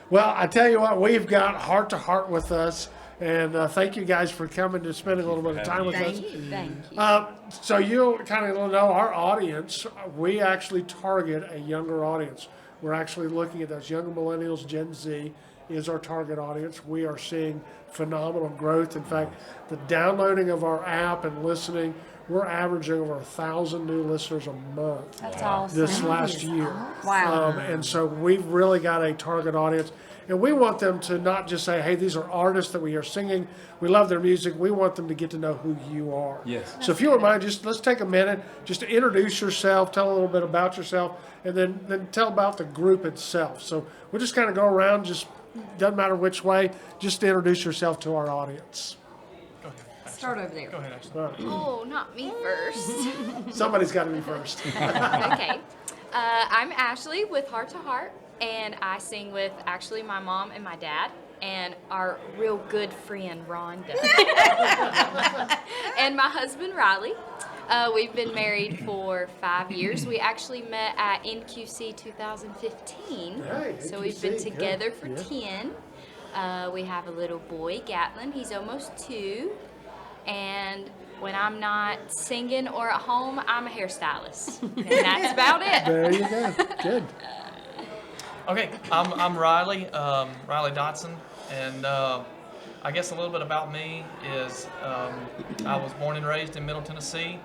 Well, I tell you what, we've got Heart to Heart with us, and thank you guys for coming to spending a little bit of time with us. Thank you. So you kind of know our audience. We actually target a younger audience. We're actually looking at those younger millennials, Gen Z is our target audience. We are seeing phenomenal growth. In fact, the downloading of our app and listening, we're averaging over 1,000 new listeners a month. That's awesome. This last year. Wow. And so we've really got a target audience. And we want them to not just say, hey, these are artists that we are singing. We love their music. We want them to get to know who you are. Yes. So if you wouldn't mind, just let's take a minute just to introduce yourself, tell a little bit about yourself, and then tell about the group itself. So we'll just kind of go around, just doesn't matter which way, just introduce yourself to our audience. Start over there. Go ahead, Ashley. All right. Oh, not me first. Somebody's got to be first. Okay. I'm Ashley with Heart to Heart, and I sing with actually my mom and my dad and our real good friend Rhonda. And my husband Riley. We've been married for 5 years. We actually met at NQC 2015. Hey, So we've been NQC, good. together for Yeah. 10. We have a little boy, Gatlin. He's almost 2. And when I'm not singing or at home, I'm a hairstylist. And that's about it. There you go. Good. Okay, I'm Riley, Riley Dotson, and I guess a little bit about me is I was born and raised in Middle Tennessee,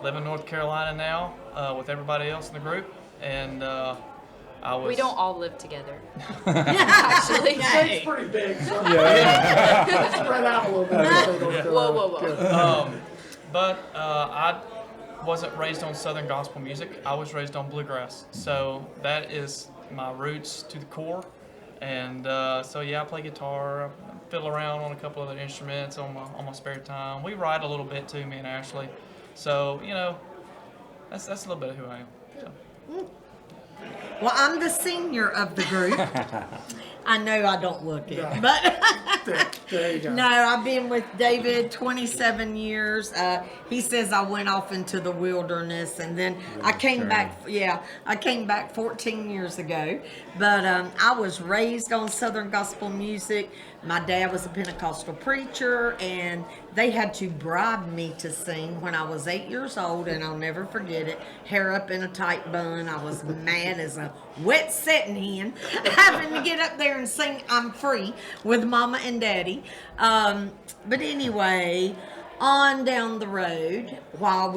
live in North Carolina now with everybody else in the group, and I was. We don't all live together. Actually. It's pretty big. So spread out a little bit. Whoa. But I wasn't raised on Southern gospel music. I was raised on bluegrass, so that is my roots to the core. And so yeah, I play guitar, fiddle around on a couple other instruments on my spare time. We write a little bit too, me and Ashley. So that's a little bit of who I am. So. Well, I'm the senior of the group. I know I don't look it, but There you go. no, I've been with David 27 years. He says I went off into the wilderness, and then I came back. Yeah, I came back 14 years ago. But I was raised on Southern gospel music. My dad was a Pentecostal preacher, and they had to bribe me to sing when I was 8 years old, and I'll never forget it. Hair up in a tight bun. I was mad as a wet setting hen, having to get up there and sing I'm Free with Mama and Daddy. But anyway, on down the road, while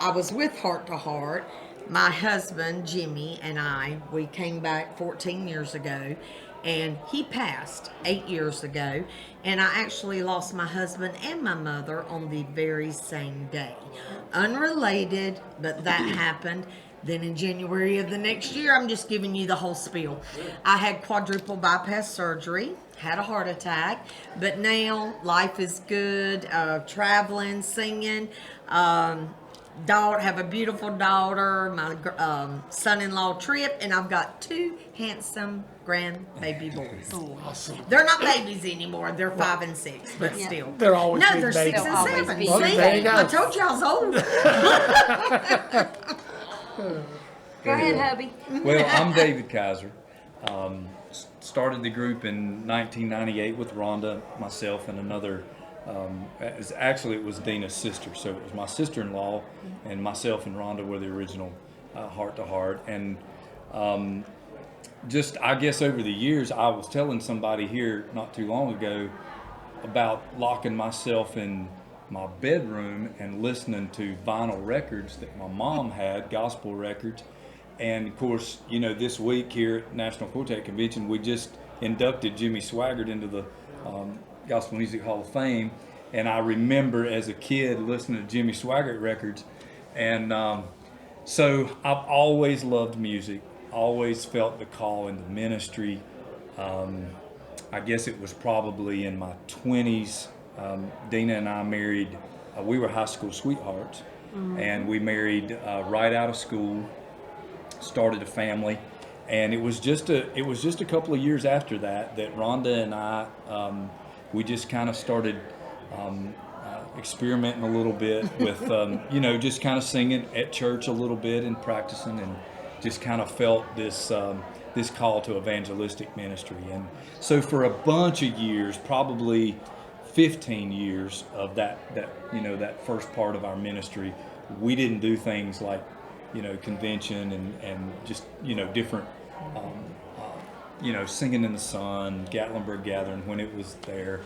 I was with Heart to Heart, my husband, Jimmy, and we came back 14 years ago, and he passed 8 years ago, and I actually lost my husband and my mother on the very same day. Unrelated, but that happened. Then in January of the next year, I'm just giving you the whole spiel. I had quadruple bypass surgery, had a heart attack, but now life is good, traveling, singing, have a beautiful daughter, my son-in-law Trip, and I've got 2 handsome grandbaby boys. Awesome. They're not babies anymore. They're 5 and 6, but still. They're always No, big they're babies. 6 and They'll always 7. be See, big babies. I told you I was old. Go ahead, hubby. Well, I'm David Kaiser. Started the group in 1998 with Rhonda, myself, and another. It was Dina's sister, so it was my sister-in-law, and myself and Rhonda were the original Heart to Heart. And I guess over the years, I was telling somebody here not too long ago about locking myself in my bedroom and listening to vinyl records that my mom had, gospel records. And of course, this week here at National Quartet Convention, we just inducted Jimmy Swaggart into the Gospel Music Hall of Fame. And I remember as a kid listening to Jimmy Swaggart records. And so I've always loved music, always felt the call into ministry. I guess it was probably in my 20s. Dina and I married, we were high school sweethearts. And we married right out of school. Started a family, and it was just a couple of years after that Rhonda and I we just kind of started experimenting a little bit with just kind of singing at church a little bit and practicing, and just kind of felt this this call to evangelistic ministry. And so for a bunch of years, probably 15 years of that first part of our ministry, we didn't do things like, convention and just, different, singing in the sun, Gatlinburg Gathering when it was there,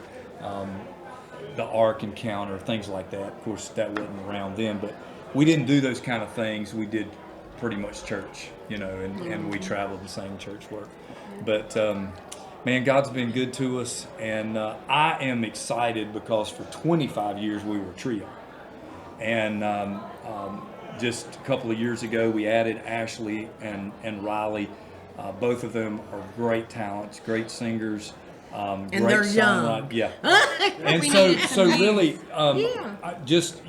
the Ark Encounter, things like that. Of course, that wasn't around then, but we didn't do those kind of things. We did pretty much church, and we traveled and sang church work. But man, God's been good to us, and I am excited because for 25 years we were a trio. And just a couple of years ago, we added Ashley and Riley. Both of them are great talents, great singers, And great they're young. Yeah. And so really, just,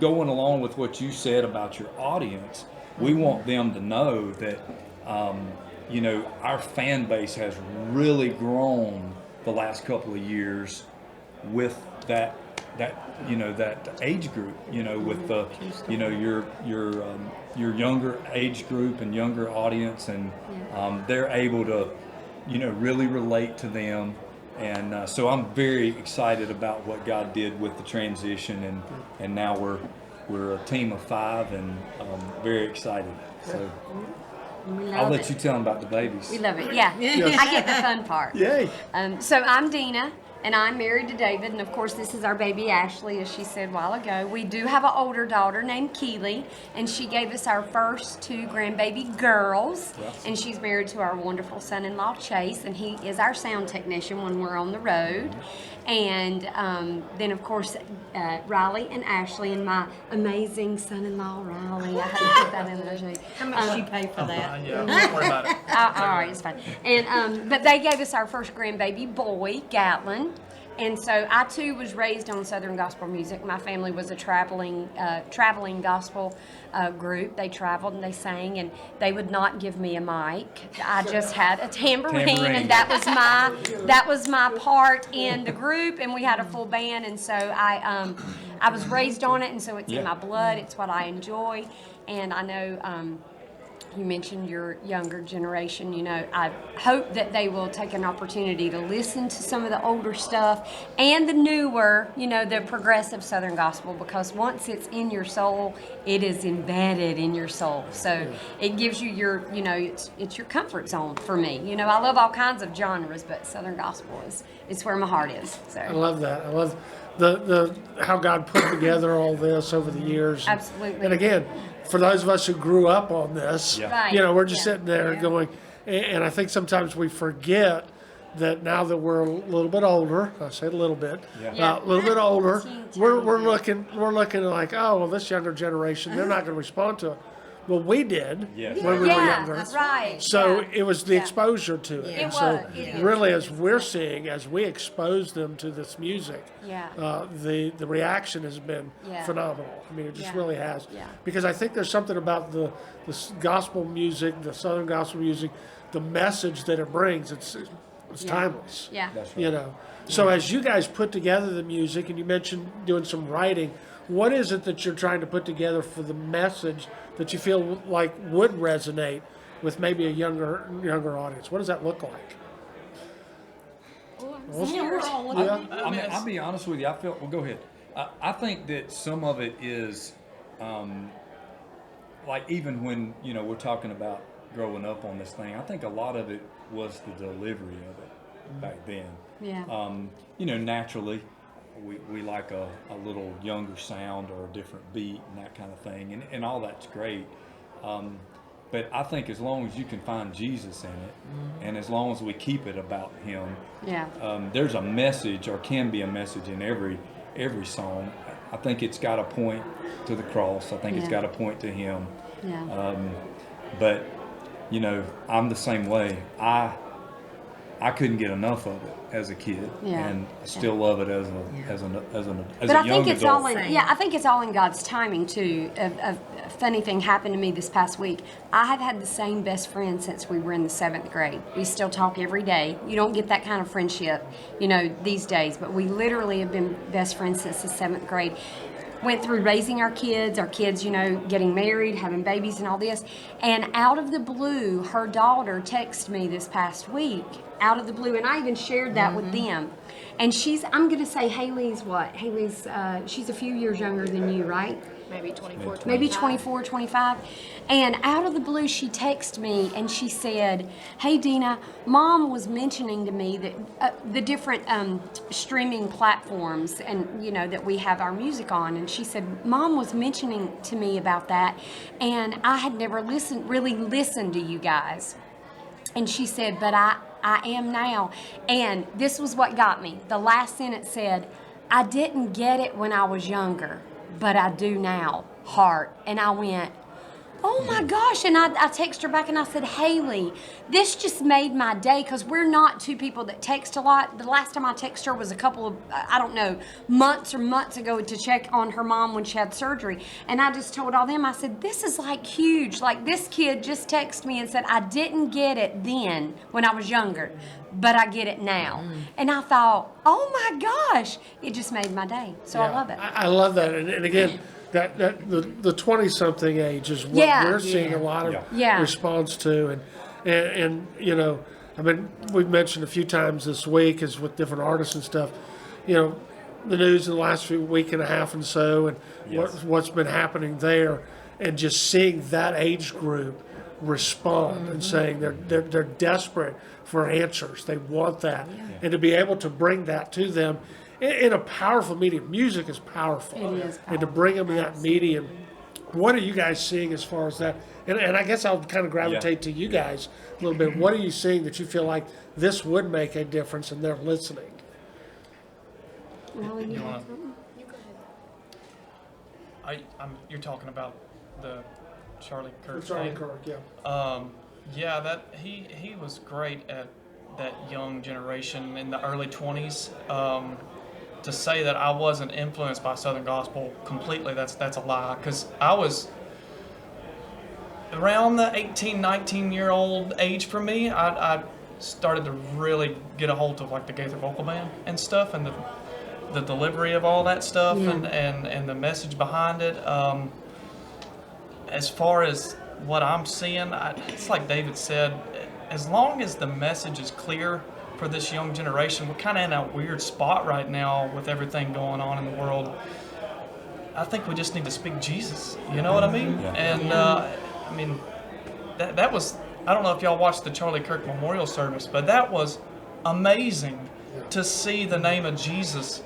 going along with what you said about your audience, we want them to know that, our fan base has really grown the last couple of years with that age group, with the, your younger age group and younger audience, and they're able to, really relate to them. And so I'm very excited about what God did with the transition, and now we're a team of 5, and very excited. So We love I'll let it. you tell them about the babies. We love it. Yeah. I get the fun part. Yay. So I'm Dina, and I'm married to David, and of course this is our baby Ashley, as she said a while ago. We do have an older daughter named Keely, and she gave us our first 2 grandbaby girls, and she's married to our wonderful son-in-law Chase, and he is our sound technician when we're on the road. And then of course Riley and Ashley, and my amazing son-in-law Riley. I had to put that in there too. How much you pay for that? Yeah, don't worry about it. All right, it's fine. And but they gave us our first grandbaby boy, Gatlin. And so I too was raised on Southern gospel music. My family was a traveling gospel group. They traveled and they sang, and they would not give me a mic. I just had a tambourine. And that was my part in the group. And we had a full band, and so I was raised on it, and so it's in my blood. It's what I enjoy, and I know. You mentioned your younger generation, I hope that they will take an opportunity to listen to some of the older stuff and the newer, the progressive Southern gospel, because once it's in your soul, it is embedded in your soul. So it gives you your, it's your comfort zone for me. I love all kinds of genres, but Southern gospel is where my heart is. I So love that. I love the how God put together all this over the years. Absolutely. And again, for those of us who grew up on this, Right. we're just sitting there going, and I think sometimes we forget that now that we're a little bit older, I say a little bit, Yeah. a little bit older, Teeny we're tiny. looking like, oh, well, this younger generation, they're not going to respond to it. Well, we did Yes. when we were yeah, younger. that's right. So Yeah. it was the Yeah. exposure to it. It And so was. It is. really, as we're seeing, as we expose them to this music, Yeah. the reaction has been Yeah. phenomenal. I mean, it just Yeah. really has. Yeah. Because I think there's something about the gospel music, the Southern gospel music, the message that it brings. It's timeless. Yeah. That's right. So as you guys put together the music, and you mentioned doing some writing, what is it that you're trying to put together for the message that you feel like would resonate with maybe a younger audience? What does that look like? I mean, I'll be honest with you. Well, go ahead. I think that some of it is, like even when, we're talking about growing up on this thing, I think a lot of it was the delivery of it back then. Yeah. Naturally, we like a little younger sound or a different beat and that kind of thing, and all that's great. But I think as long as you can find Jesus in it, and as long as we keep it about Him, Yeah. there's a message, or can be a message, in every song. I think it's got to point to the cross. I think it's Yeah. got to point to Him. Yeah. But I'm the same way. I couldn't get enough of it as a kid, Yeah. and I still love it as But a I young think it's adult. all in, I think it's all in God's timing too. A funny thing happened to me this past week. I have had the same best friend since we were in the 7th grade. We still talk every day. You don't get that kind of friendship, these days, but we literally have been best friends since the 7th grade. went through raising our kids, you know, getting married, having babies and all this. And out of the blue, her daughter texted me this past week, out of the blue, and I even shared that with them. And I'm going to say Haley's what? She's a few years younger than you, right? Maybe 24, Maybe 25. 24, 25. And out of the blue, she texted me and she said, "Hey, Dina, Mom was mentioning to me that the different streaming platforms and, you know, that we have our music on." And she said, "Mom was mentioning to me about that, and I had never really listened to you guys." And she said, "But I am now." And this was what got me. The last sentence said, "I didn't get it when I was younger, but I do now, heart." And I went, "Oh my gosh." And I texted her back and I said, "Haley, this just made my day," because we're not two people that text a lot. The last time I texted her was a couple of, I don't know, months ago to check on her mom when she had surgery. And I just told all them, I said, "This is like huge. Like, this kid just texted me and said, I didn't get it then when I was younger, but I get it now." And I thought, oh my gosh, it just made my day. So I love it. I love that. And again, that the 20-something age is what Yeah. we're seeing a lot of Yeah. response to. And you know, I mean, we've mentioned a few times this week is with different artists and stuff, you know, the news in the last week and a half and so, and what's been happening there, and just seeing that age group respond and saying they're desperate for answers. They want that, and to be able to bring that to them in a powerful medium. Music is powerful. It is And to bring them in that medium, what are you guys seeing as far as that? And I guess I'll kind of gravitate to you guys a little bit. What are you seeing that you feel like this would make a difference and they're listening? Molly, you have something? You're talking about the Charlie Kirk Charlie thing? Kirk, yeah. Yeah, that he was great at that young generation in the early 20s. To say that I wasn't influenced by Southern Gospel completely, that's a lie. Because I was around the 18, 19-year-old age for me. I started to really get a hold of like the Gaither Vocal Band and stuff, and the delivery of all that stuff, and the message behind it. As far as what I'm seeing, it's like David said, as long as the message is clear for this young generation, we're kind of in a weird spot right now with everything going on in the world. I think we just need to speak Jesus, you know what I mean? Yeah. And I mean, that was, I don't know if y'all watched the Charlie Kirk memorial service, but that was amazing to see the name of Jesus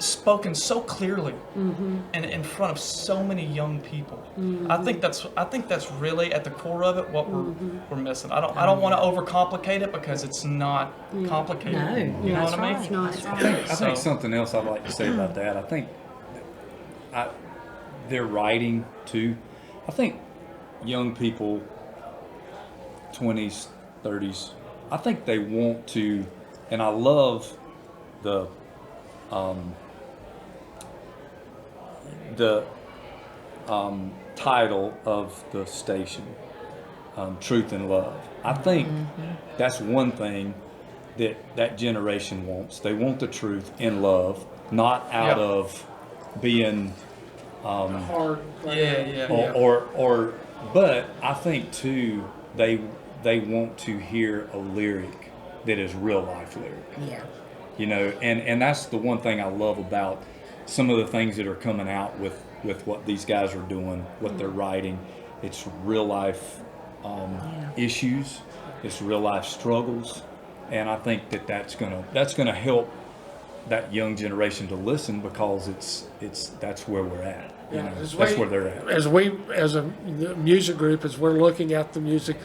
spoken so clearly and in front of so many young people. I think that's really at the core of it what we're missing. I don't want to overcomplicate it because it's not complicated. No. You know what I mean? It's not. I think something else I'd like to say about that. I think their writing too. I think young people, 20s, 30s, I think they want to, and I love the title of the station, Truth and Love. I think that's one thing that generation wants. They want the truth in love, not out of being Hard. or but I think too they want to hear a lyric that is real life lyric. Yeah. You know, and that's the one thing I love about some of the things that are coming out with what these guys are doing, what they're writing. It's real life issues, it's real life struggles, and I think that's gonna help that young generation to listen because that's where we're at. You know, that's where they're at. As a music group, as we're looking at the music,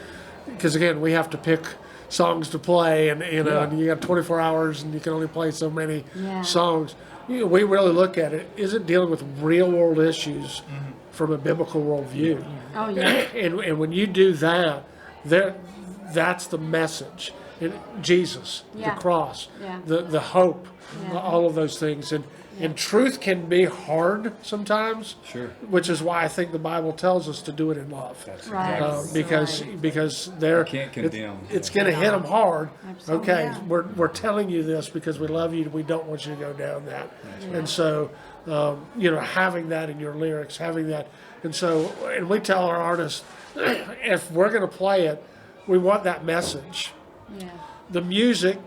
because again, we have to pick songs to play, and you know, and you got 24 hours, and you can only play so many songs. You know, we really look at it. Is it dealing with real world issues from a biblical worldview? Oh, yeah. And when you do that, that's the message. And Jesus, Yeah. the cross, Yeah. the hope, Yeah. all of those things. And truth can be hard sometimes. Sure. Which is why I think the Bible tells us to do it in love. That's Right. exactly Because they're can't condemn. it's going to hit them hard. Absolutely. Okay, Yeah. we're telling you this because we love you. We don't want you to go down that. And so having that in your lyrics, having that. And so, and we tell our artists, if we're going to play it, we want that message. Yeah. The music,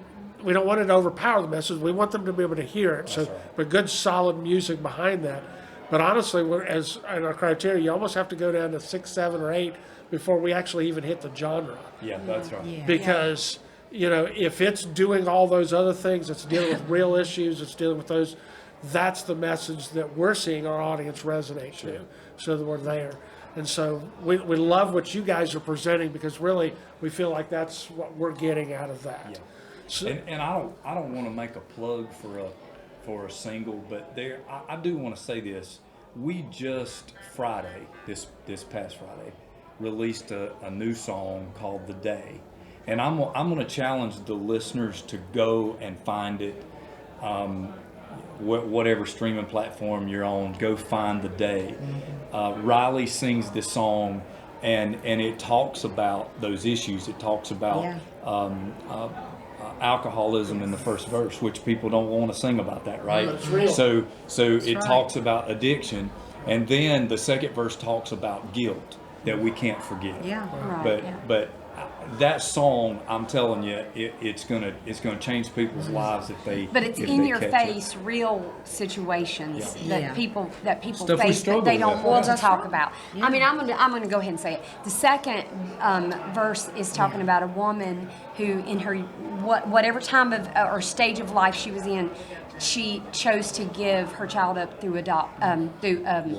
we don't want it to overpower the message. We want them to be able to hear it. So, but good, solid music behind that. But honestly, as in our criteria, you almost have to go down to 6, 7, or 8 before we actually even hit the genre. Yeah, that's right. Yeah. Because if it's doing all those other things, it's dealing with real issues, it's dealing with those. That's the message that we're seeing our audience resonate to, so that we're there. And so we love what you guys are presenting, because really we feel like that's what we're getting out of that. Yeah. So, And I don't want to make a plug for a single, but I do want to say this. We just Friday, this past Friday, released a new song called "The Day," and I'm going to challenge the listeners to go and find it. Whatever streaming platform you're on, go find "The Day." Riley sings this song, and it talks about those issues. It talks about alcoholism in the first verse, which people don't want to sing about that, right? That's real. So it talks about addiction, and then the second verse talks about guilt that we can't forget. Yeah. Right. But that song, I'm telling you, it's gonna change people's lives if they. But it's if in they your catch it. face, real situations Yeah. that people Stuff we face struggle that they don't with. want to That's talk right. about. I mean, I'm gonna go ahead and say it. The second verse is talking about a woman who, in her whatever time of or stage of life she was in, she chose to give her child up through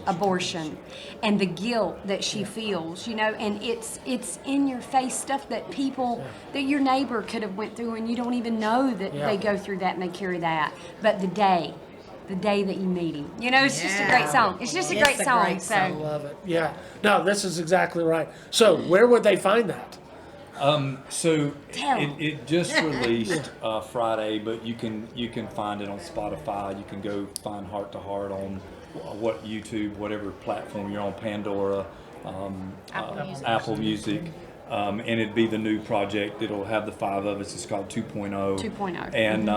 abortion, and the guilt that she feels, and it's in your face stuff that that your neighbor could have went through, and you don't even know that they go through that and they carry that. But the day that you meet him, it's just a great song. It's just a It's great a song. great So I love it. Yeah. No, this is exactly right. So where would they find that? So Tell 'em. it just released Friday, but you can find it on Spotify. You can go find Heart to Heart on YouTube, whatever platform you're on, Pandora, Apple Music, and it'd be the new project. It'll have the 5 of us. It's called 2.0. 2.0. And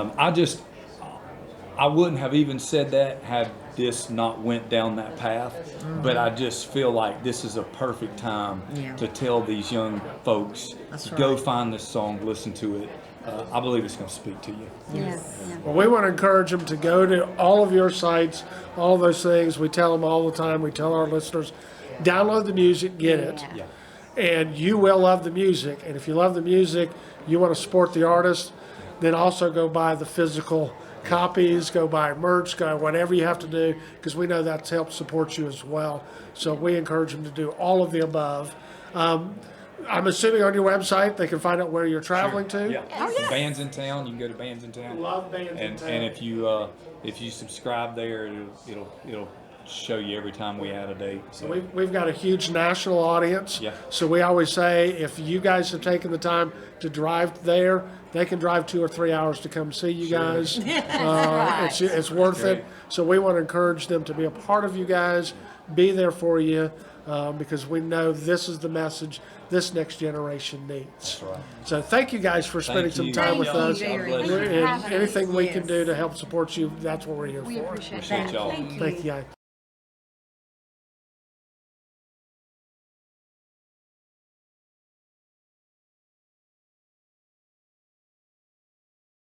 I wouldn't have even said that had this not went down that path, but I just feel like this is a perfect time to tell these young folks, go find this song, listen to it. I believe it's going to speak to you. yeah. Well, we want to encourage them to go to all of your sites, all those things. We tell them all the time. We tell our listeners, download the music, get it. Yeah. And you will love the music. And if you love the music, you want to support the artist, then also go buy the physical copies, go buy merch, go whatever you have to do, because we know that's helped support you as well. So we encourage them to do all of the above. I'm assuming on your website they can find out where you're traveling to. Yeah. Bands in Town. You can go to Bands in Town. Love Bands in and Town. And if you subscribe there, it'll show you every time we add a date. So We've got a huge national audience. Yeah. So we always say, if you guys have taken the time to drive there, they can drive 2 or 3 hours to come see you guys. It's worth it. So we want to encourage them to be a part of you guys, be there for you, because we know this is the message this next generation needs. That's right. So thank you guys for spending some you. time with Thank us. you very God much. bless you. And Having us. anything we can Yes. do to help support you, that's what we're here We for. appreciate Appreciate that. y'all. Thank you. Thank you, guys.